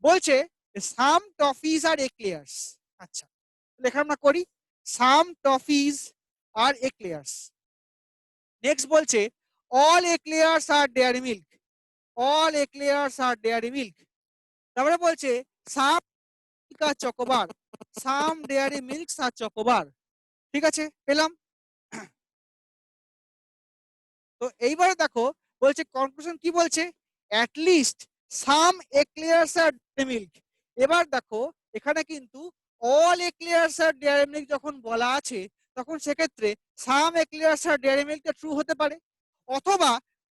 বলছে সাম টফিজ আর এক্লেয়ার্স। আচ্ছা, লেখা আমরা করি সাম টফিজ আর এক্লেয়ার্স। নেক্সট বলছে অল এক্লেয়ার্স আর ডেয়ারি মিল্ক, অল এক্লেয়ার্স আর ডেয়ারি মিল্ক। তারপরে বলছে সাম আর চকোবার, সাম ডেয়ারি মিল্ক আর চকোবার। ঠিক আছে, পেলাম। তো এইবারে দেখো বলছে কনক্লুশন কি বলছে, অ্যাট লিস্ট সাম এক্লেয়ার্স আর ডেয়ারি মিল্ক। এবার দেখো এখানে কিন্তু অল এক্লেয়ার্স আর ডেয়ারি মিল্ক যখন বলা আছে তখন সেক্ষেত্রে সাম এক্লেয়ার্স আর ডেয়ারি মিল্কটা ট্রু হতে পারে, অথবা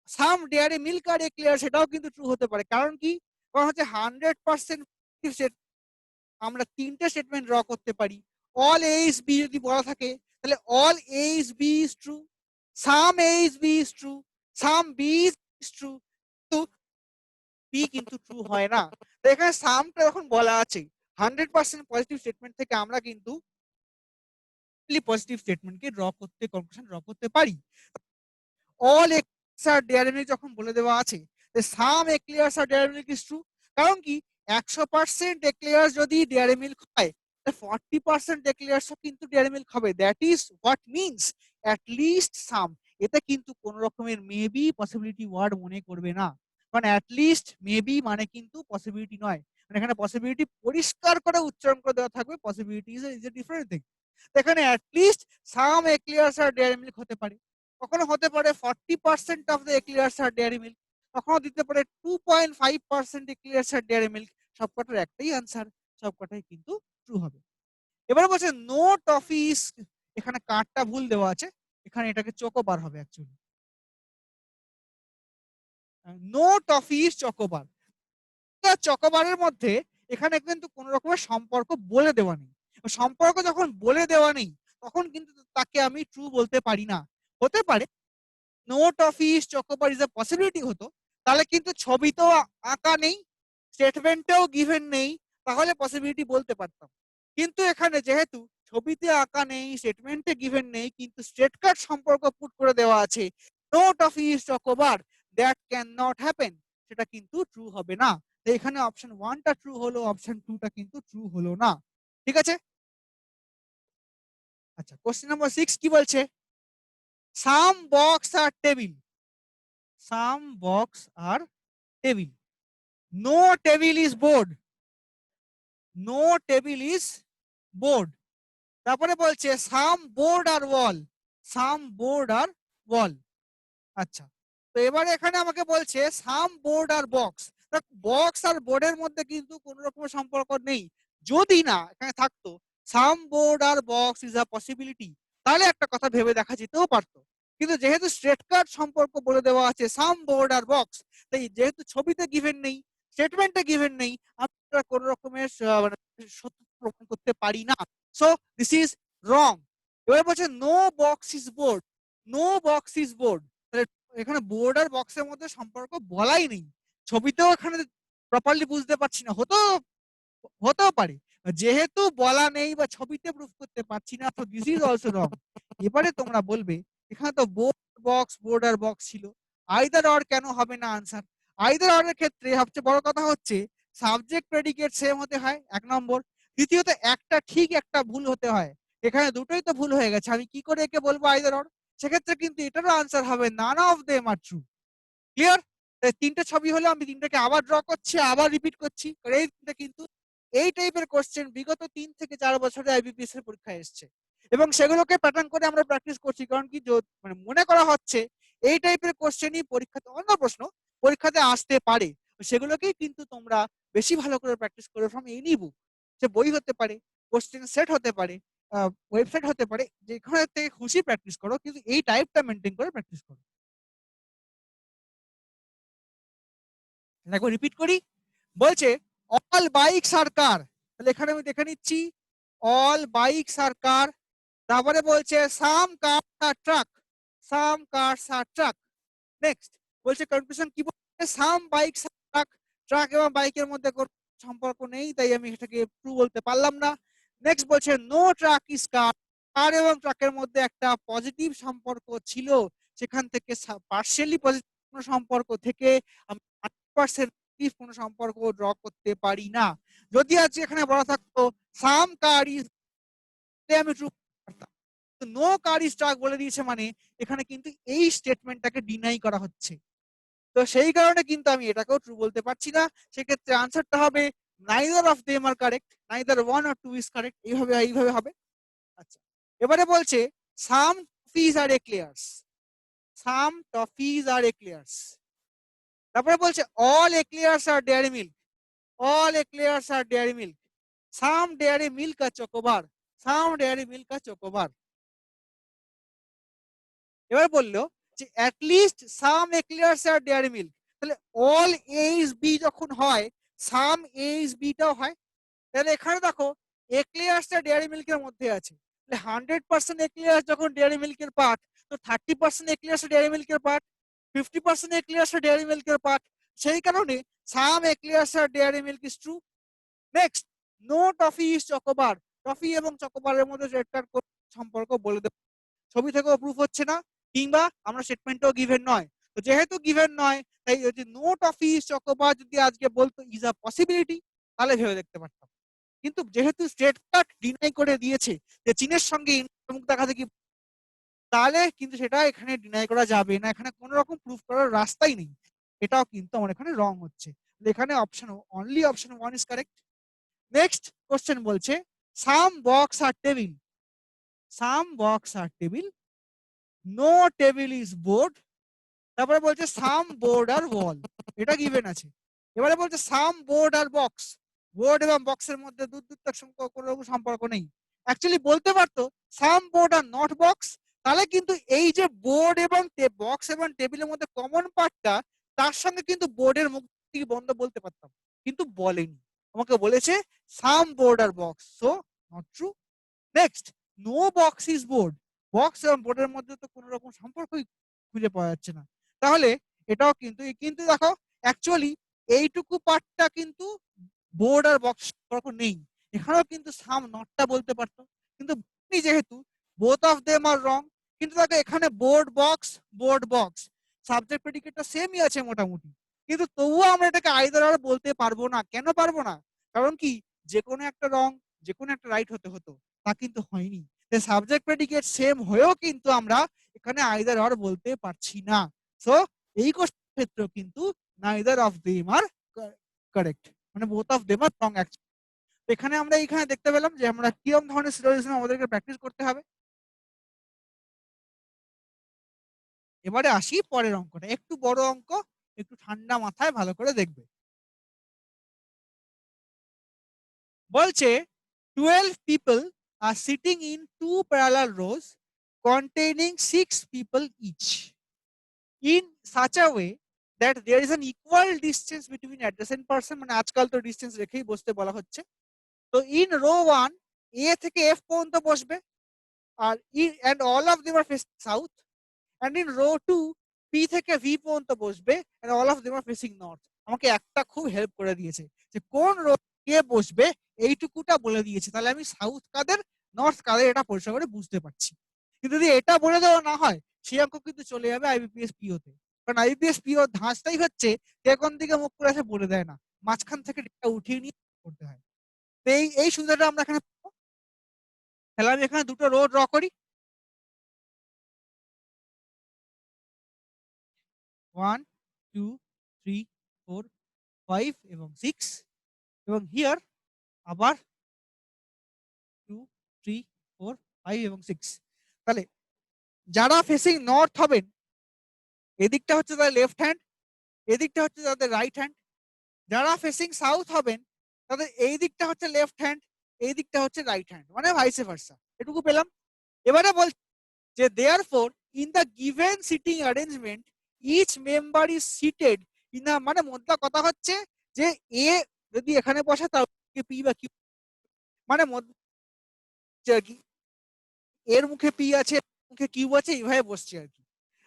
সাম ডেয়ারি মিল্ক আর এক্লেয়ার সেটাও কিন্তু ট্রু হতে পারে। কারণ কি, কারণ হচ্ছে 100% আমরা তিনটে স্টেটমেন্ট ড্র করতে পারি। অল এ ইজ বি যদি বলা থাকে তাহলে all A is B is true, some A is B is true, some B is true, কিন্তু বি কিন্তু ট্রু হয় না। তো এখানে সামটা যখন বলা আছে 100% পজিটিভ স্টেটমেন্ট থেকে আমরা কিন্তু পজিটিভ স্টেটমেন্টকে ড্র করতে, কনক্লুশন ড্র করতে পারি। অল এক্লিয়ার্স আর ডেয়ারি মিল্ক যখন বলে দেওয়া আছে সাম এক্লিয়ার্স আর ডেয়ারি মিল্ক ইজ ট্রু, কারণ কি 100% এক্লিয়ার্স যদি ডেয়ারি মিল্ক হয় 40% এক্লিয়ার্সও কিন্তু ডেয়ারি মিল্ক হবে। That is what means at least some. এতে কিন্তু কোন রকমের মেবি পসিবিলিটি ওয়ার্ড মনে করবে না, কারণ অ্যাট লিস্ট মেবি মানে কিন্তু পসিবিলিটি নয়, মানে এখানে পসিবিলিটি পরিষ্কার করে উচ্চারণ করে দেওয়া থাকবে, possibility is a different thing. এখানে অ্যাট লিস্ট সাম এক্লিয়ার্স আর ডেয়ারি মিল্ক হতে পারে, কখনো হতে পারে 40% অফ দ্য এক্লিয়ার্স আর ডেয়ারি মিল্ক, কখনো দিতে পারে 2.5% এক্লিয়ার্স আর ডেয়ারি মিল্ক। সবকটার একটাই আনসার, সবকটাই কিন্তু ট্রু হবে। এবারে বলছে নো টফিস, এখানে কার্ডটা ভুল দেওয়া আছে, এখানে এটাকে চকোবার হবে অ্যাকচুয়ালি, নো টফিস চকোবার। চকোবারের মধ্যে এখানে কিন্তু কোন রকমের সম্পর্ক বলে দেওয়া নেই। সম্পর্ক যখন বলে দেওয়া নেই তখন কিন্তু তাকে আমি ট্রু বলতে পারি না। হতে পারে note of is chocobar is a possibility হতো, তাহলে কিন্তু ছবিতেও আঁকা নেই, স্টেটমেন্টেও গিভেন নেই, তাহলে পসিবিলিটি বলতে পারতাম। কিন্তু এখানে যেহেতু ছবিতে আঁকা নেই, স্টেটমেন্টে গিভেন নেই, কিন্তু স্ট্রেট কাট সম্পর্ক পুট করে দেওয়া আছে, note of is chocobar, that can not happen, সেটা কিন্তু ট্রু হবে না। তো এখানে অপশন 1টা ট্রু হলো, অপশন 2টা কিন্তু ট্রু হলো না। ঠিক আছে। আচ্ছা, কোশ্চেন নাম্বার 6 কি বলছে, সাম বক্স আর টেবিল, সাম বক্স আর table, no table is board, no table is board. তারপরে বলছে সাম বোর্ড আর ওয়াল, সাম বোর্ড আর ওয়াল। আচ্ছা, তো এবারে এখানে আমাকে বলছে সাম বোর্ড আর বক্স। বক্স আর বোর্ডের মধ্যে কিন্তু কোন রকম সম্পর্ক নেই। যদি না এখানে থাকতো সাম বোর্ড আর বক্স ইজ আ পসিবিলিটি, তাহলে একটা কথা ভেবে দেখা যেতেও পারতো। কিন্তু যেহেতু স্ট্রেট কাট সম্পর্ক বলে দেওয়া আছে সাম বোর্ড আর বক্স, তাই যেহেতু ছবিতে গিভেন নেই, স্টেটমেন্টে গিভেন নেই, আমরা কোন রকমের মানে সত্য প্রমাণ করতে পারি না। So this is wrong. এবার বলছে no box is board, no box is board, এখানে বোর্ড আর বক্সের মধ্যে সম্পর্ক বলাই নেই, ছবিতেও এখানে প্রপারলি বুঝতে পারছি না, হতেও পারে, যেহেতু বলা নেই বা ছবিতে প্রুফ করতে পারছি না, তো দিস ইজ অলসো রং। এবারে তোমরা বলবে এখানে তো বোর্ড বক্স, বোর্ড আর বক্স ছিল, আইদার অর কেন হবে না আনসার? আইদার অর এর ক্ষেত্রে সবচেয়ে বড় কথা হচ্ছে সাবজেক্ট প্রেডিকেট সেম হতে হয়, 1 নম্বর। দ্বিতীয়ত একটা ঠিক একটা ভুল হতে হয়, এখানে দুটোই তো ভুল হয়ে গেছে, আমি কি করে একে বলবো আইদার অর? সেক্ষেত্রে কিন্তু এটারও আনসার হবে none of them are true. Clear? তিনটে ছবি হলে আমি তিনটাকে আবার ড্র করছি, আবার রিপিট করছি, এই তিনটা কিন্তু এই টাইপের কোশ্চেন বিগত 3 থেকে 4 বছরে আইবিপিএস এর পরীক্ষায় এসছে, এবং সেগুলোকে প্যাটার্ন করে আমরা প্র্যাকটিস করছি। কারণ কি মানে মনে করা হচ্ছে এই টাইপের কোশ্চেনই পরীক্ষাতে, অন্য প্রশ্ন পরীক্ষাতে আসতে পারে, সেগুলোকেই কিন্তু তোমরা বেশি ভালো করে প্র্যাকটিস করে ফ্রম এনি বুক, সে বই হতে পারে, কোশ্চেন সেট হতে পারে, ওয়েবসাইট হতে পারে, যেখানে থেকে খুশি প্র্যাকটিস করো, কিন্তু এই টাইপটা মেনটেন করে প্র্যাকটিস করো। দেখো রিপিট করি, বলছে অল বাইকস আর কার, তাহলে এখানে আমি দেখে নিচ্ছি অল বাইকস আর কার। তারপরে বলছে সাম কারস আর ট্রাক, সাম কারস আর ট্রাক। নেক্সট বলছে কনক্লুশন কি বলছে, সাম বাইকস আর ট্রাক, ট্রাক এবং বাইকের মধ্যে কোনো সম্পর্ক নেই, তাই আমি এটাকে ট্রু বলতে পারলাম না। নেক্সট বলছে নো ট্রাক ইজ কার, কার এবং ট্রাকের মধ্যে একটা পজিটিভ সম্পর্ক ছিল, সেখান থেকে পার্শিয়ালি পজিটিভ সম্পর্ক থেকে আমি 100% অ্যাটলিস্ট কোনো সম্পর্ক ড্র করতে পারি না। যদি আজকে এখানে বলা থাকতো সাম কার ইজ, আমি ট্রু করতাম। নো কার ইজ ট্রাক বলে দিয়েছে মানে এখানে কিন্তু এই স্টেটমেন্টটাকে ডিনাই করা হচ্ছে। তো সেই কারণে কিন্তু আমি এটাকেও ট্রু বলতে পারছি না। সেক্ষেত্রে আনসারটা হবে neither of them are correct, neither one or two is correct, এইভাবে হবে। আচ্ছা, এবারে বলছে সাম টফিজ আর এক্লেয়ার্স, সাম টফিজ আর এক্লেয়ার্স। তারপরে বলছে অল এক্লেয়ার্স আর ডেয়ারি মিল্ক, অল এক্লেয়ার্স আর dairy Milk, some Dairy Milk আর চকোবার, সাম ডেয়ারি মিল্ক আর চকোবার। এবার বললো যে অ্যাট লিস্ট সাম এক্লেয়ার্স আর ডেয়ারি মিল্ক, তাহলে অল এইচ বি যখন হয় সাম এইচ বিটাও হয়। তাহলে এখানে দেখো এক্লেয়ার্স আর ডেয়ারি মিল্কের মধ্যে আছে, তাহলে 100% এক্লেয়ার্স যখন ডেয়ারি মিল্কের পার্ট, তো 30% এক্লেয়ার্স ডেয়ারি মিল্কের পার্ট, 50% এক্লেয়ার্স ডেয়ারি মিল্কের পার্ট। সেই কারণে সাম এক্লেয়ার্স আর dairy milk is true. Next, no toffee is chocobar, toffee এবং চকোবারের মধ্যে রেডটার সম্পর্ক বলে দেব, ছবি থেকেও প্রুফ হচ্ছে না, কিংবা আমরা স্টেটমেন্টও গিভেন নয়। তো যেহেতু গিভেন নয়, তাই যদি নো টফি ইজ চকোবার যদি আজকে বলতো ইজ আ পসিবিলিটি, তাহলে ভেবে দেখতে পারতাম। কিন্তু যেহেতু স্ট্রেট কাট ডিনাই করে দিয়েছে যে চীনের সঙ্গে ইন্ডিয়ার মুখ দেখা দেখি, তাহলে কিন্তু সেটা এখানে ডিনাই করা যাবে না, এখানে কোনো রকম প্রুফ করার রাস্তাই নেই। এটাও কিন্তু আমার এখানে রং হচ্ছে, এখানে option only option 1 is correct. Next question বলছে সাম বক্স আর টেবিল, সাম বক্স আর table, no table is board. তারপরে বলছে সাম বোর্ড আর ওয়াল, এটা গিভেন আছে। এবারে বলছে সাম বোর্ড আর বক্স, বোর্ড এবং বক্সের মধ্যে কোনো রকম সম্পর্ক নেই। অ্যাকচুয়ালি বলতে পারতো সাম বোর্ড আর নট বক্স, তাহলে কিন্তু এই যে বোর্ড এবং বক্স এবং টেবিলের মধ্যে কমন পার্টটা, তার সঙ্গে কিন্তু বোর্ডের মুখ থেকে বন্ধ বলতে পারতাম, কিন্তু বলেনি, আমাকে বলেছে সাম বোর্ড আর box, so not true. Next, no box is board, box এবং বোর্ডের মধ্যে তো কোনো রকম সম্পর্কই খুঁজে পাওয়া যাচ্ছে না, তাহলে এটাও কিন্তু কিন্তু দেখো অ্যাকচুয়ালি এইটুকু পার্টটা কিন্তু বোর্ড আর বক্স সম্পর্ক নেই, এখানেও কিন্তু সাম নটটা বলতে পারতো, কিন্তু যেহেতু বোথ অফ দেম আর রং, কিন্তু দেখো এখানে বোর্ড বক্স সাবজেক্ট প্রেডিকেটটা সেমই আছে মোটামুটি, কিন্তু তবুও আমরা এটাকে আইদার আর বলতে পারবো না। কেন পারবো না? কারণ কি, যে কোনো একটা রং যে কোনো একটা রাইট হতে হতো, তা কিন্তু হয়নি। সাবজেক্ট প্রেডিকেট সেম হয়েও কিন্তু আমরা এখানে আইদার অর বলতে পারছি না। সো এই ক্ষেত্রেও কিন্তু neither of them are correct, মানে both of them are wrong. এখানে আমরা এখানে দেখতে পেলাম যে আমরা কিরকম ধরনের সিলোজিজম আমাদেরকে প্র্যাকটিস করতে হবে। এবারে আসি পরের অঙ্কটা, একটু বড় অঙ্ক, একটু ঠান্ডা মাথায় ভালো করে দেখবে। বলছে 12 people are sitting in 2 parallel rows containing 6 people each in such a way that there is an equal distance between adjacent person, মানে আজকাল তো ডিসটেন্স রেখেই বসতে বলা হচ্ছে। তো ইন রো 1 এ থেকে এফ পর্যন্ত বসবে, আর and all of them are facing south, and in row 2 P থেকে ভি পর্যন্ত বসবে and all of them are facing north। আমাকে একটা খুব হেল্প করে দিয়েছে যে কোন রো কে বসবে, এইটুকুটা বলে দিয়েছে, তাহলে আমি সাউথ কাদের নর্থ কাদের এটা পরিষ্কার করে বুঝতে পারছি। কিন্তু যদি এটা বলে দেওয়া না হয়, সেই অঙ্ক কিন্তু চলে যাবে আইবিপিএস পিওতে, কারণ আইবিপিএস পিও ধাঁচটাই হচ্ছে যে কোন দিকে মুখ করে আছে বলে দেয় না, মাঝখান থেকে ডেটা উঠিয়ে নিয়ে করতে হয়। তো এই সুবিধাটা আমরা এখানে পাবো। তাহলে আমি এখানে দুটো রো ড্র করি, 1 2 3 4 5 এবং 6, এবং হিয়ার আবার 2 3 4 5 এবং 6। তাহলে যারা ফেসিং নর্থ হবেন, এদিকটা হচ্ছে তাদের লেফট হ্যান্ড, এদিকটা হচ্ছে তাদের রাইট হ্যান্ড। যারা ফেসিং সাউথ হবেন, তাদের এই দিকটা হচ্ছে লেফট হ্যান্ড, এই দিকটা হচ্ছে রাইট হ্যান্ড, মানে ভাইসে ভার্সা। এটুকু পেলাম। এবারে বল যে therefore in the given sitting arrangement each member is seated in a, মানে মোদ্দা কথা হচ্ছে যে এ যদি এখানে বসে তাহলে পি বা কিউ, মানে এর মুখে পি আছে, মুখে কিউ আছে, এইভাবে বসছে আর কি।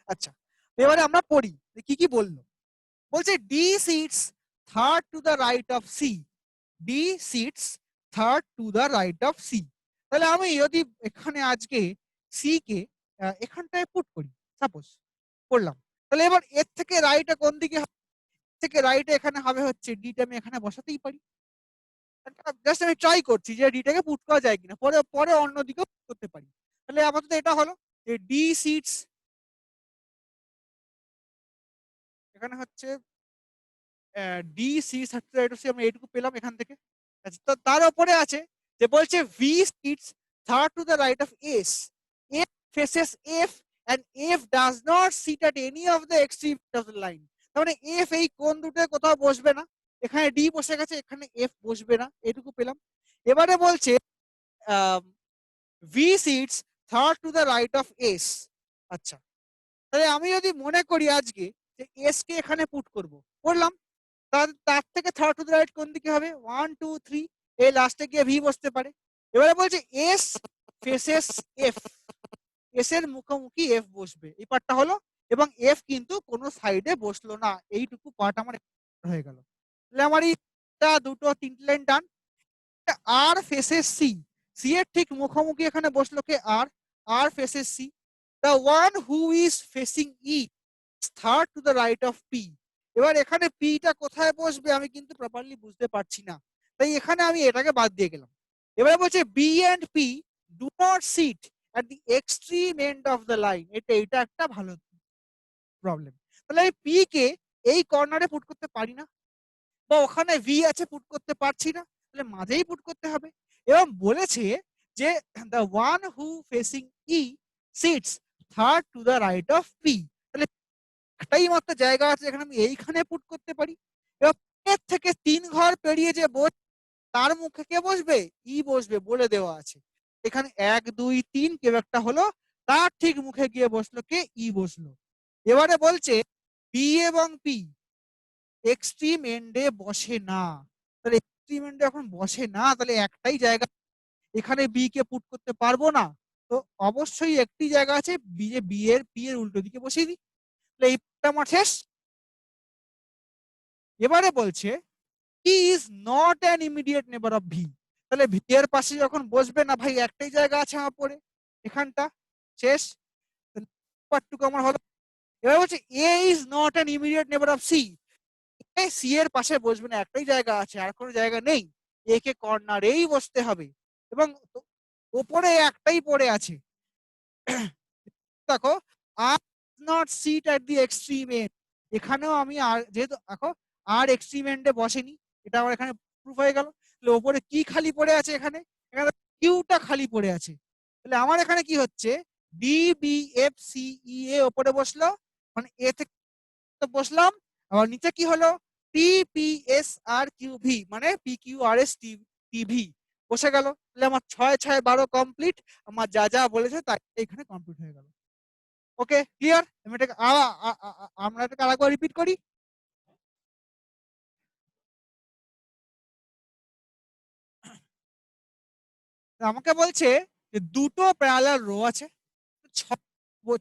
আচ্ছা, এবারে আমরা পড়ি কি কি বললো। বলছে D sits third to the right of C, D sits third to the right of C. তাহলে আমি যদি এখানে আজকে সি কে এখানটায় পুট করি, সাপোজ করলাম, তাহলে এবার এর থেকে রাইটে কোন দিকে থেকে রাইটে এখানে হবে হচ্ছে ডিটা আমি এখানে বসাতেই পারি। জাস্ট আমি ট্রাই করছি যে ডিটাকে পুট করা যায় কিনা, পরে পরে অন্যদিকেও পুট করতে পারি। তাহলে আপাতত এটা হলো যে ডি সিটস, এখানে হচ্ছে ডি সি সার্টিফিকেট আমি এইটুকু পেলাম এখান থেকে। আচ্ছা, তো তার উপরে আছে যে বলছে V sits third to the right of S, F faces F and F does not sit at any of the extreme of the line. তার মানে F এই কোণ দুটোয় কোথাও বসবে না, এখানে ডি বসে গেছে, এখানে F বসবে না, এটুকু পেলাম। এবারে বলছে V sits third to the right of S. আচ্ছা, তাহলে আমি যদি মনে করি আজকে যে এস কে এখানে পুট করব, করলাম, তার থেকে থার্ড টু দ্য রাইট কোন দিকে হবে 1 2 3, এই লাস্টে গিয়ে ভি বসতে পারে। এবারে বলছে এস ফেসেস এফ, এস এর মুখোমুখি এফ বসবে, এই পার্টটা হলো, এবং এফ কিন্তু কোনো সাইডে বসলো না, এইটুকু পার্ট আমার হয়ে গেল। তাহলে আমার এইটা দুটো তিনটে লাইন ডান। আর ফেসেস সি, সি এর ঠিক মুখোমুখি এখানে বসলো কে R, R faces C, the one who is facing E third to the right of P. এবার এখানে পিটা কোথায় বসবে আমি কিন্তু প্রপারলি বুঝতে পারছি না, তাই এখানে আমি এটাকে বাদ দিয়ে গেলাম। এবারে বলছে B and P do not sit at the extreme end of the line, এটা একটা ভালো প্রবলেম। তাহলে আমি পি কে এই কর্নারে পুট করতে পারি না, বা ওখানে ভি আছে পুট করতে পারছি না, তাহলে মাঝেই পুট করতে হবে। এবং বলেছে যে the one who facing E sits third to the right of P, তাহলে একটাই মাত্র জায়গা আছে যেখানে আমি এইখানে পুট করতে পারি। এবার এর থেকে 3 ঘর পেরিয়ে যে তার মুখে কে বসবে, ই বসবে বলে দেওয়া আছে। এখানে 1 2 3 কেউ একটা হলো, তার ঠিক মুখে গিয়ে বসলো কে, ই বসলো। এবারে বলছে বি এবং পি এক্সট্রিম এন্ডে বসে না, তাহলে এক্সট্রিম এন্ডে এখন বসে না, তাহলে একটাই জায়গা, এখানে বি কে পুট করতে পারবো না, তো অবশ্যই একটি জায়গা আছে বি এর পি এর উল্টো দিকে বসিয়ে দিই, তাহলে এইটা আমার শেষ। এবারে বলছে E is not an immediate neighbour of V, তাহলে ভি এর পাশে যখন বসবে না ভাই, একটাই জায়গা আছে আমার পরে, এখানটা শেষ, পার্টটুকু আমার হলো। এবার বলছে A is not an immediate neighbour of C, C এর পাশে বসবে না, একটাই জায়গা আছে আর কোনো জায়গা নেই, এ কে কর্নারেই বসতে হবে, এবং ওপরে একটাই পড়ে আছে। দেখো আর not sit at the extreme end, এখানেও আমি আর যেহেতু দেখো আর এক্সট্রিম এন্ডে বসেনি, এটা আমার এখানে প্রুফ হয়ে গেল। তাহলে ওপরে কি খালি পড়ে আছে, এখানে এখানে কিউটা খালি পড়ে আছে, তাহলে আমার এখানে কি হচ্ছে D B F C E A ওপরে বসলো, মানে এ থেকে বসলাম, আবার নিচে কি হলো পি পি এস আর কিউ ভি, মানে P Q R S T V বসে গেল। তাহলে আমার 6 6 12 কমপ্লিট, আমার যা যা বলেছে তাই এখানে কমপ্লিট হয়ে গেল। ওকে ক্লিয়ার, আমি এটাকে আমরা এটাকে আরেকবার রিপিট করি। আমাকে বলছে যে দুটো প্যারালাল রো আছে,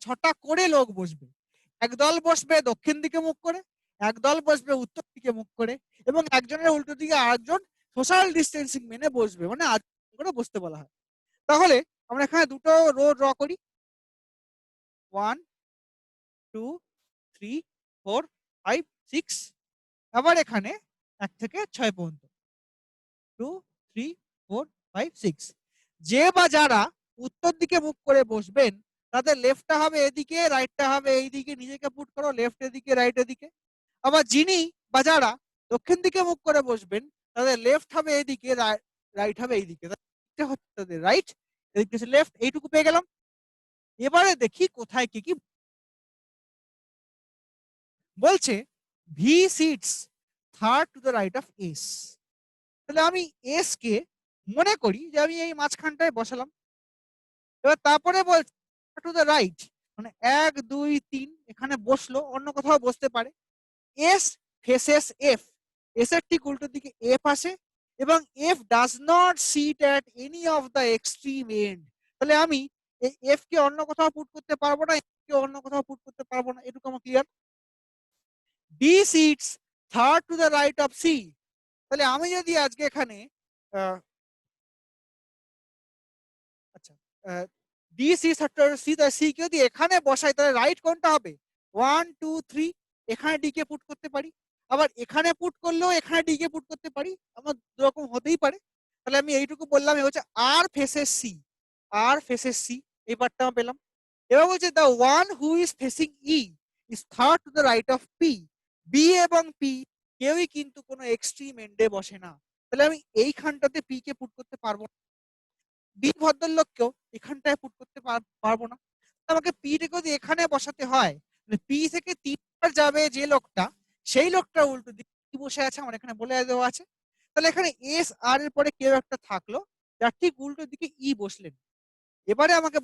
ছটা করে লোক বসবে, একদল বসবে দক্ষিণ দিকে মুখ করে, একদল বসবে উত্তর দিকে মুখ করে, এবং একজনের উল্টো দিকে আরেকজন সোশ্যাল ডিস্টেন্সিং মেনে বসবে, মানে করে বসতে বলা হয়। তাহলে আমরা এখানে দুটো রো ড্র করি, 1 2 3 4 5 6, আবার এখানে 1 থেকে 6 পর্যন্ত 2 3 4 5 6। যে বা যারা উত্তর দিকে মুখ করে বসবেন তাদের লেফটটা হবে এদিকে, রাইটটা হবে এইদিকে, নিজেকে পুট করো লেফট এদিকে রাইট এদিকে। আবার যিনি বা যারা দক্ষিণ দিকে মুখ করে বসবেন তাদের লেফট হবে এদিকে, রাইট হবে এইদিকে, এটা হচ্ছে তাদের রাইট, এদিকে হচ্ছে লেফট, এইটুকু পেয়ে গেলাম। এবারে দেখি কোথায় কি কি বলছে। V sits third to the right of S, তাহলে আমি এস কে মনে করি যে আমি এই মাঝখানটায় বসালাম। এবার তারপরে বলছে টু দ্য রাইট, মানে 1 2 3 এখানে বসলো, অন্য কোথাও বসতে পারে। এস ফেসেস এফ, এস এর ঠিক উল্টো দিকে এফ আসে, এবং F does not sit at any of the extreme end, তাহলে আমি এফ কে অন্য কোথাও পুট করতে পারবো না, এফ কে অন্য কোথাও পুট করতে পারবো না, এটুকু আমার clear. D sits third to the right of C, তাহলে আমি যদি আজকে এখানে আচ্ছা ডি সি সেক্টর সি, তাহলে সি কে যদি এখানে বসাই তাহলে রাইট কোনটা হবে 1 2 3, এখানে ডি কে পুট করতে পারি। আবার এখানে পুট করলেও এখানে ডি কে পুট করতে পারি, আমার দুরকম হতেই পারে। তাহলে আমি এইটুকু বললাম, হচ্ছে R faces C, R faces C, এই পার্টটা আমরা পেলাম। এবার বলছে the one who is facing E is third to the right of P. B এবং পি কেউই কিন্তু কোনো এক্সট্রিম এন্ডে বসে না, তাহলে আমি এইখানটাতে পি কে পুট করতে পারবো না, বি ভদ্রলোককেও এখানটায় পুট করতে পারবো না। আমাকে পি টাকে যদি এখানে বসাতে হয়, পি থেকে 3বার যাবে যে লোকটা, সেই লোকটা উল্টো দিকে বসে আছে আমার এখানে বলে দেওয়া আছে। তাহলে এখানে এস আর এর পরে কেউ একটা থাকলো, যার ঠিক উল্টো দিকে ই বসলেন। এবারে আমাকে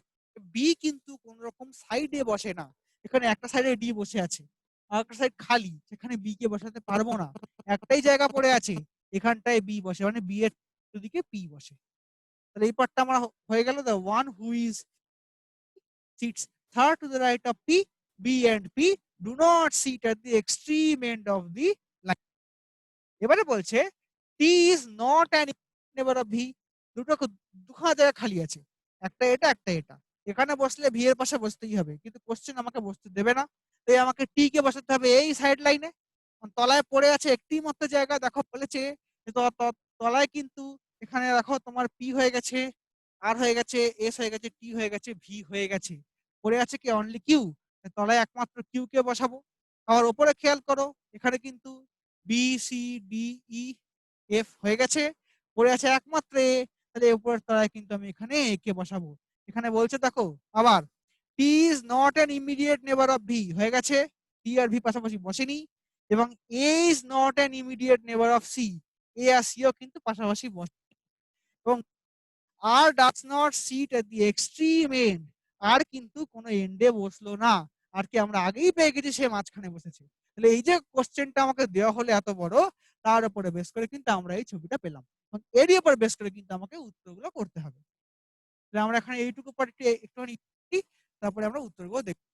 বি কিন্তু কোন রকম সাইডে বসে না, এখানে একটা সাইডে ডি বসে আছে, আর একটা সাইড খালি, সেখানে বি কে বসাতে পারবো না, একটাই জায়গা পড়ে আছে, এখানটায় বি বসে, মানে বি এর দিকে পি বসে। তাহলে এই পার্টটা আমার হয়ে গেল, the one who is sits third to the right of P, B and P do not sit at the extreme end of the line. এবারে বলছে T is not an neighbor of V, দুখানা জায়গা খালি আছে, একটা এটা একটা এটা, এখানে বসলে ভি এর পাশে বসতেই হবে, কিন্তু কোশ্চেন আমাকে বসতে দেবে না, তাই আমাকে টি কে বসাতে হবে এই সাইড লাইনে। তলায় পড়ে আছে একটি মাত্র জায়গা, দেখো বলেছে তলায় কিন্তু এখানে দেখো তোমার পি হয়ে গেছে, আর হয়ে গেছে, এস হয়ে গেছে, টি হয়ে গেছে, ভি হয়ে গেছে, পড়ে আছে কি অনলি কিউ, তলায় একমাত্র কিউ কে বসাবো। আবার ওপরে খেয়াল করো, এখানে কিন্তু B C D E F হয়ে গেছে, পড়ে আছে একমাত্র এ, তাহলে উপরের তলায় কিন্তু আমি এখানে এ কে বসাবো। এখানে বলছে দেখো আবার T is not an immediate neighbour of V, হয়ে গেছে, টি আর ভি পাশাপাশি বসেনি, এবং A is not an immediate neighbour of C, A আর সিও কিন্তু পাশাপাশি বসে, এবং R does not sit at the extreme end, R কিন্তু কোনো এন্ডে বসলো না, আর কি আমরা আগেই পেয়ে গেছি সে মাঝখানে বসেছে। তাহলে এই যে কোশ্চেনটা আমাকে দেওয়া হলে এত বড়, তার উপরে বেস করে কিন্তু আমরা এই ছবিটা পেলাম, এরই উপর বেস করে কিন্তু আমাকে উত্তরগুলো করতে হবে। তাহলে আমরা এখানে এইটুকু পর একটুখানি, তারপরে আমরা উত্তরগুলো দেখব।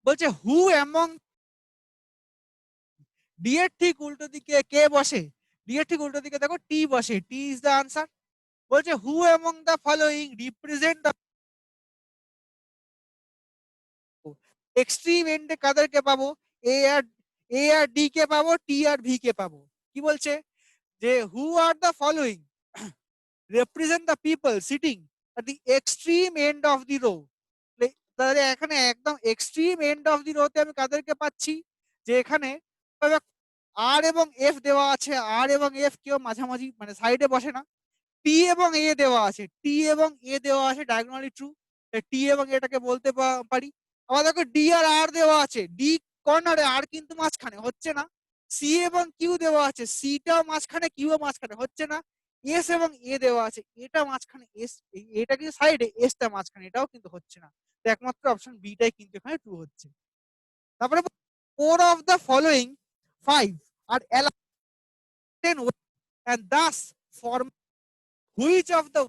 বলছে হু অ্যামং, ডি এর ঠিক উল্টো দিকে কে বসে, ডি এর ঠিক উল্টো দিকে দেখো টি বসে, টি ইজ দ্য আনসার। বলছে who among the following represent the extreme এন্ডে কাদেরকে পাবো, এ আর ডি কে পাবো, টি আর ভি কে পাবো। কি বলছে যে who are the following represent the people sitting at the extreme end of the row. তাহলে এখানে একদম এক্সট্রিম এন্ড অফ দি রোতে আমি কাদেরকে পাচ্ছি, যে এখানে আর এবং এফ দেওয়া আছে, আর এবং এফ কেউ মাঝামাঝি মানে সাইডে বসে না, টি এবং এ দেওয়া আছে, টি এবং এ দেওয়া আছে ডায়াগোনালি ট্রু, টি এবং এটাকে বলতে পারি। আবার দেখো ডি আর আর দেওয়া আছে, ডি কর্নারে আর কিন্তু মাঝখানে হচ্ছে না, সি এবং কিউ দেওয়া আছে, সিটাও মাঝখানে কিউ মাঝখানে হচ্ছে না, এস এবং এ দেওয়া আছে, এটা মাঝখানে এস, এটা কিন্তু সাইডে, এসটা মাঝখানে, এটাও কিন্তু হচ্ছে না, তো একমাত্র অপশন বিটাই কিন্তু এখানে ট্রু হচ্ছে। তারপরে four of the following five are align and thus form which of the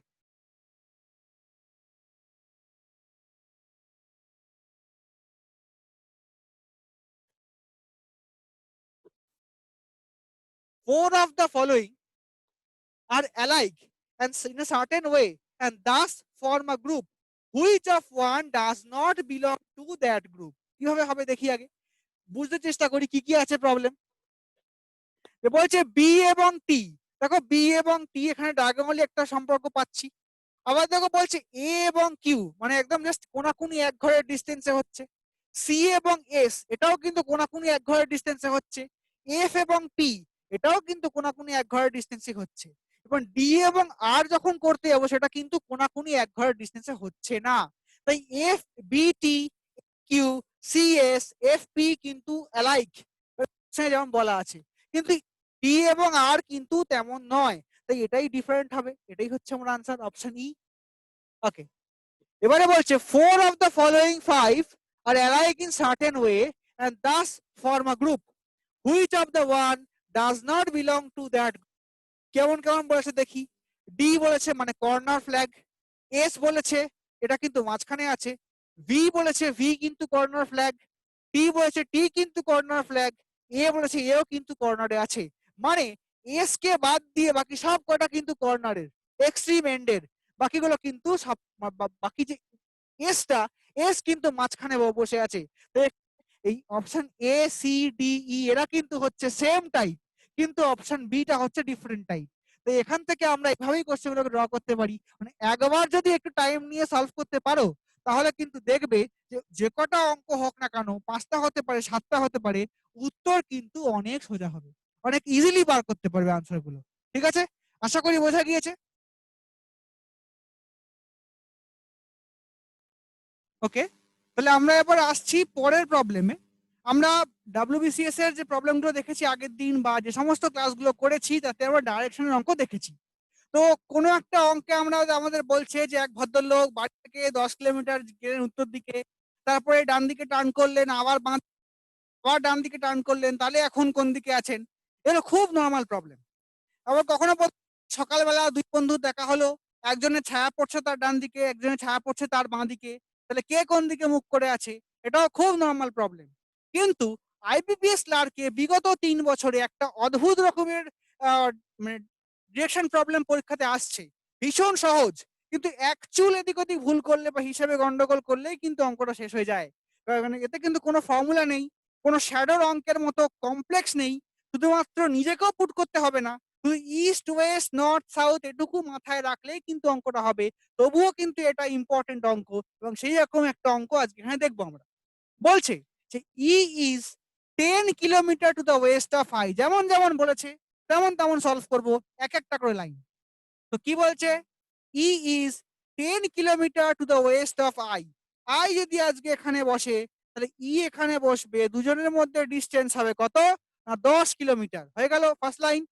four of the following are alike and in a certain way and thus form a group, which of one does not belong to that group? কিভাবে হবে দেখি আগে, বুঝতে চেষ্টা করি কি কি আছে প্রবলেম। বলছে বি এবং টি, দেখো বি এবং টি এখানে ডায়াগোনালি একটা সম্পর্ক পাচ্ছি, আবার দেখো বলছে এ এবং কিউ মানে একদম জাস্ট কোনাকুনি এক ঘরের ডিস্টেন্সে হচ্ছে, সি এবং এস এটাও কিন্তু কোনাকুনি এক ঘরের ডিস্টেন্সে হচ্ছে, এফ এবং পি এটাও কিন্তু কোনাকুনি এক ঘরের ডিস্টেন্সে হচ্ছে, এবং ডি এবং আর যখন করতে যাবো সেটা কিন্তু কোনাকুনি এক ঘরের ডিস্টেন্সে হচ্ছে না। তাই F B T Q C S F P কিন্তু অ্যালাইক যেমন বলা আছে, কিন্তু ডি এবং আর কিন্তু তেমন নয়, তাই এটাই ডিফারেন্ট হবে, এটাই হচ্ছে আমার আনসার অপশন ই। ওকে, এবারে বলছে four of the following five are alike in certain way and thus form a group, which of the one does not belong to that. কেমন কেমন বলেছে দেখি, ডি বলেছে মানে কর্নার ফ্ল্যাগ, এস বলেছে এটা কিন্তু মাঝখানে আছে, ভি বলেছে ভি কিন্তু কর্নার ফ্ল্যাগ, টি বলেছে টি কিন্তু কর্নার ফ্ল্যাগ, এ বলেছে এও কিন্তু কর্নারে আছে। মানে এস কে বাদ দিয়ে বাকি সব কটা কিন্তু কর্নারের, এক্সট্রিম এন্ডের। বাকিগুলো কিন্তু সব বাকি যে এসটা, এস কিন্তু মাঝখানে বসে আছে। এই option A C D E এরা কিন্তু হচ্ছে সেম টাইপ, কিন্তু অপশন বিটা হচ্ছে ডিফারেন্ট টাইপ। তো এখান থেকে আমরা এইভাবেই কোশ্চেনগুলোকে ড্র করতে পারি। মানে একবার যদি একটু টাইম নিয়ে সলভ করতে পারো তাহলে কিন্তু দেখবে যে কটা অঙ্ক হোক না কেন, 5টা হতে পারে 7টা হতে পারে, উত্তর কিন্তু অনেক সোজা হবে, অনেক ইজিলি বার করতে পারবে আনসার গুলো। ঠিক আছে, আশা করি বোঝা গিয়েছে। ওকে, তাহলে আমরা এবার আসছি পরের প্রবলেমে। আমরা ডাব্লিউবিসিএস এর যে প্রবলেমগুলো দেখেছি আগের দিন বা যে সমস্ত ক্লাসগুলো করেছি তাতে আমরা ডাইরেকশনের অঙ্ক দেখেছি। তো কোনো একটা অঙ্কে আমরা আমাদের বলছে যে এক ভদ্রলোক বাড়ি থেকে 10 কিলোমিটার গেলেন উত্তর দিকে, তারপরে ডান দিকে টার্ন করলেন, আবার আবার ডান দিকে টার্ন করলেন, তাহলে এখন কোন দিকে আছেন? এগুলো খুব নর্মাল প্রবলেম। আবার কখনো সকালবেলা দুই বন্ধু দেখা হলো, একজনের ছায়া পড়ছে তার ডান দিকে, একজনের ছায়া পড়ছে তার বাঁ দিকে, তাহলে কে কোন দিকে মুখ করে আছে? এটাও খুব নর্মাল প্রবলেম। কিন্তু আইবিপিএস ক্লার্কে বিগত 3 বছরে একটা অদ্ভুত রকমের মানে ডিরেকশন প্রবলেম পরীক্ষাতে আসছে, ভীষণ সহজ, কিন্তু এক চুল এদিক ওদিক ভুল করলে বা হিসাবে গন্ডগোল করলেই কিন্তু অঙ্কটা শেষ হয়ে যায়। কারণ এতে কিন্তু কোনো ফর্মুলা নেই, কোনো শ্যাডোর অঙ্কের মতো কমপ্লেক্স নেই, শুধুমাত্র নিজেকেও পুট করতে হবে না, শুধু ইস্ট ওয়েস্ট নর্থ সাউথ এটুকু মাথায় রাখলেই কিন্তু অঙ্কটা হবে। তবুও কিন্তু এটা ইম্পর্টেন্ট অঙ্ক, এবং সেই রকম একটা অঙ্ক আজকে এখানে দেখবো আমরা। বলছে যে E is 10 kilometre to the west of I, যেমন যেমন বলেছে তেমন তেমন সলভ করবো, এক একটা করে লাইন। তো কি বলছে, E is 10 kilometre to the west of I. I যদি আজকে এখানে বসে তাহলে ই এখানে বসবে, দুজনের মধ্যে ডিস্টেন্স হবে কত না 10 কিলোমিটার। হয়ে গেল first line.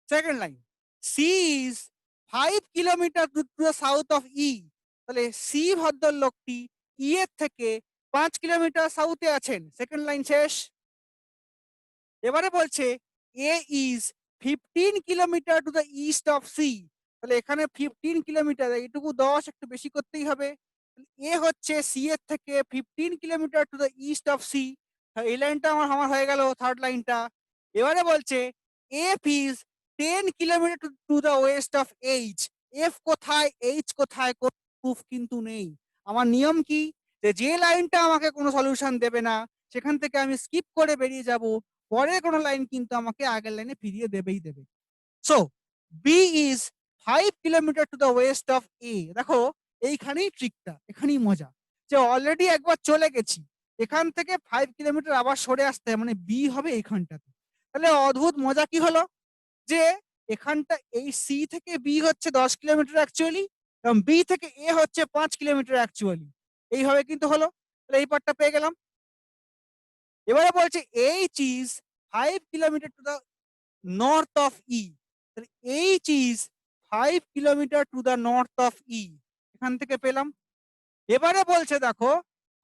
Second line, C is 5 kilometre to the south of E. তাহলে সি ভদ্রলোকটি ই এর থেকে 5 কিলোমিটার সাউথে আছেন। সেকেন্ড লাইন শেষ। এবারে বলছে A is 15 kilometre to the east of C. তাহলে এখানে 15 কিলোমিটার, এইটুকু 10 একটু বেশি করতেই হবে। এ হচ্ছে সি এর থেকে 15 kilometre to the east of C. এই লাইনটা আমার আমার হয়ে গেল থার্ড লাইনটা। এবারে বলছে F is 10 kilometre to the west of H. F কোথায় এইচ কোথায় কোন প্রুফ কিন্তু নেই। আমার নিয়ম কি, যে লাইনটা আমাকে কোনো সলিউশন দেবে না সেখান থেকে আমি স্কিপ করে বেরিয়ে যাব, পরের কোনো লাইন কিন্তু আমাকে আগের লাইনে ফিরিয়ে দেবেই দেবে। So B is 5 kilometre to the west of A. দেখো এইখানেই ট্রিকটা, এখানেই মজা, যে অলরেডি একবার চলে গেছি, এখান থেকে 5 কিলোমিটার আবার সরে আসতে হয়, মানে বি হবে এইখানটাতে। তাহলে অদ্ভুত মজা কি হলো, যে এখানটা এই সি থেকে বি হচ্ছে 10 কিলোমিটার অ্যাকচুয়ালি, এবং বি থেকে এ হচ্ছে 5 কিলোমিটার অ্যাকচুয়ালি। এইভাবে কিন্তু হলো। তাহলে এই পার্টটা পেয়ে গেলাম। এবারে বলছে H is 5 kilometre to the north of E. তাহলে H is 5 kilometre to the north of E, এখান থেকে পেলাম। এবারে বলছে দেখো,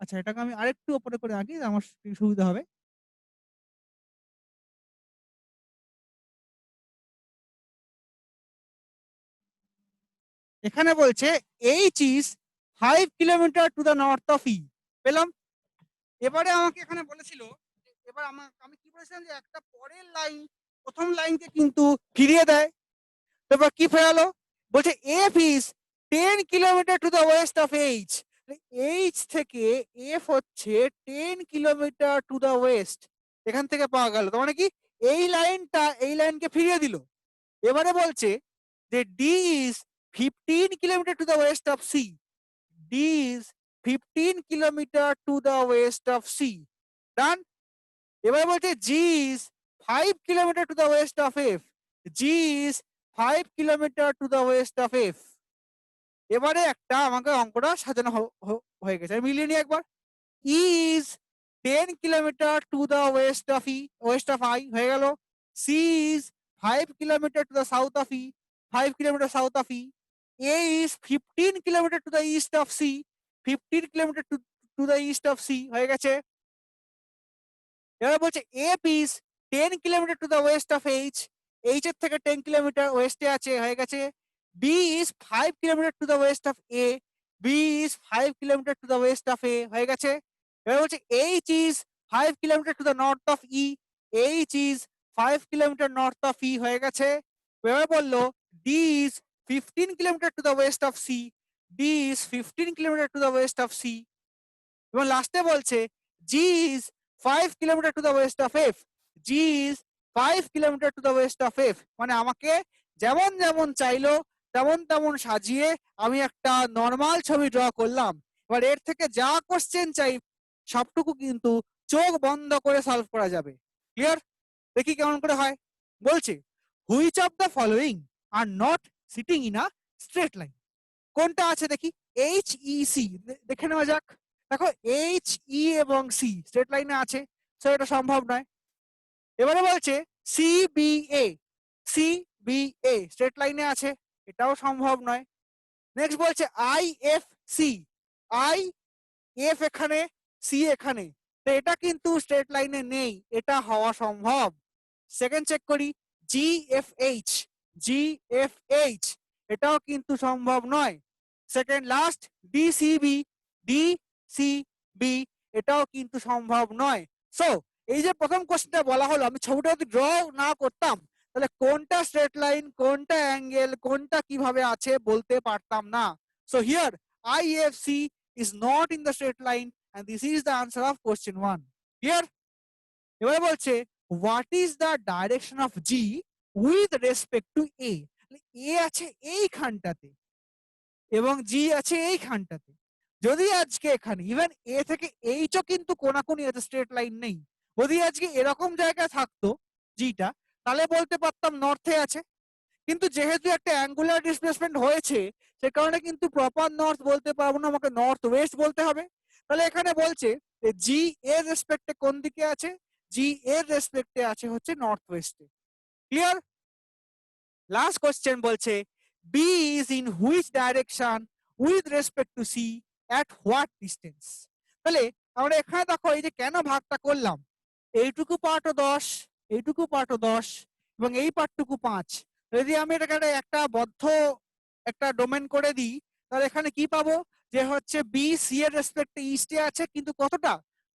আচ্ছা এটাকে আমি আরেকটু উপরে করে আঁকি, আমার সুবিধা হবে। এখানে বলছে H is 5 kilometre to the north of E, পেলাম। এবারে আমাকে এখানে বলেছিল, এবার আমি কি বলেছিলাম, যে একটা পরের লাইন প্রথম লাইনকে কিন্তু ফিরিয়ে দেয়। এবার কি ফেরালো, বলছে F is 10 kilometre to the west of H. H থেকে এফ হচ্ছে 10 কিলোমিটার টু দ্য ওয়েস্ট, এখান থেকে পাওয়া গেল। তার মানে কি, এই লাইনটা এই লাইনকে ফিরিয়ে দিল। এবারে বলছে যে D is 15 kilometre to the west of C. D is 15 kilometre to the west of C. Done. এবারে বলছে G is 5 kilometre to the west of F. G is 5 kilometre to the west of F. এবারে একটা আমাকে অঙ্কটা সাজানো হয়ে গেছে, মিলিয়ে নিই একবার। E is 10 kilometre to the west of I, হয়ে গেল। C is 5 kilometre to the south of E, 5 kilometre south of E. A is 15 kilometre to the east of C, 15 kilometre to the east of C, হয়ে গেছে। এবার বলছে F is 10 kilometre to the west of H. H এর থেকে 10 kilometre ওয়েস্টে আছে, হয়ে গেছে। B is 5 kilometre to the west of A. B is 5 kilometer to the west of A হয়ে গেছে। এবার বলছে H is 5 kilometer to the north of E, H is 5 kilometer north of E হয়ে গেছে। এবার বললো D is 15 kilometer to the west of C, D is 15 kilometer to the west of C, এবং লাস্টে বলছে G is 5 kilometer to the west of F, G is 5 kilometer to the west of F। মানে আমাকে যেমন যেমন চাইলো তেমন তেমন সাজিয়ে আমি একটা নর্মাল ছবি ড্র করলাম। এবার এর থেকে যা কোশ্চেন চাই সবটুকু কিন্তু চোখ বন্ধ করে সলভ করা যাবে। ক্লিয়ার? দেখি কেমন করে হয়। বলছে which of the following are not sitting in a straight line. কোনটা আছে দেখি, এইচ ই সি, দেখে নেওয়া যাক। দেখো এইচ ই এবং সি স্ট্রেট লাইনে আছে, সো এটা সম্ভব নয়। এবারে বলছে C B A, C B A straight লাইনে আছে, এটাও সম্ভব নয়। নেক্সট বলছে I F C, I F এখানে, সি এখানে, তো এটা কিন্তু স্ট্রেট লাইনে নেই, এটা হওয়া সম্ভব। সেকেন্ড চেক করি জি এফ এইচ, জি এফ এইচ এটাও কিন্তু সম্ভব নয়। সেকেন্ড লাস্ট ডিসিবি, ডিসিবি এটাও কিন্তু সম্ভব নয়। সো এই যে প্রথম কোশ্চেনটা বলা হলো, আমি ছবিটা যদি ড্র না করতাম তাহলে কোনটা স্ট্রেট লাইন, কোনটা অ্যাঙ্গেল, কোনটা কিভাবে আছে বলতে পারতাম না। So here IFC is not in the straight line and this is the answer of question 1. Clear? এবারে বলছে what is the direction of G with respect to A। A আছে এইখানটাতে এবং G আছে এইখানটাতে। যদি আজকে এখানে ইভেন A থেকে H ও কিন্তু কোনাকুনি আছে, স্ট্রেট লাইন নেই। যদি আজকে এরকম জায়গায় থাকতো জিটা, তাহলে বলতে পারতাম নর্থে আছে। কিন্তু যেহেতু একটা অ্যাঙ্গুলার ডিসপ্লেসমেন্ট হয়েছে সে কারণে কিন্তু প্রপার নর্থ বলতে পারবো না, আমাকে নর্থ ওয়েস্ট বলতে হবে। তাহলে এখানে বলছে যে জি এর রেসপেক্টে কোন দিকে আছে, জি এর রেসপেক্টে আছে হচ্ছে নর্থ ওয়েস্টে। ক্লিয়ার? লাস্ট কোশ্চেন বলছে B is in which direction with respect to C at what distance. তাহলে আমরা এখানে দেখো এই যে কেন ভাগটা করলাম, এইটুকু পার্টও 10, এইটুকু পার্টও 10 এবং এই পার্টটুকু 5। যদি আমি এটাকে একটা বদ্ধ একটা ডোমেন করে দিই তাহলে এখানে কি পাবো, যে হচ্ছে বি সি এর রেসপেক্টে ইস্টে আছে কিন্তু কতটা,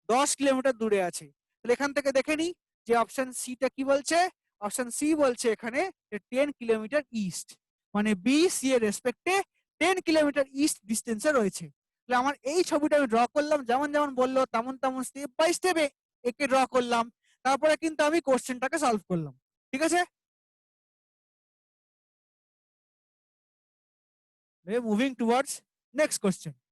10 কিলোমিটার দূরে আছে। তাহলে এখান থেকে দেখে নিই যে অপশন সিটা কি বলছে, অপশন সি বলছে এখানে 10 কিলোমিটার ইস্ট, মানে বি সি এর রেসপেক্টে 10 কিলোমিটার ইস্ট ডিস্টেন্সে রয়েছে। তাহলে আমার এই ছবিটা আমি ড্র করলাম, যেমন যেমন বললো তেমন তেমন স্টেপ বাই স্টেপে একে ড্র করলাম, তারপরে কিন্তু আমি কোশ্চেনটাকে সলভ করলাম। ঠিক আছে, মুভিং টুয়ার্ডস নেক্সট কোশ্চেন।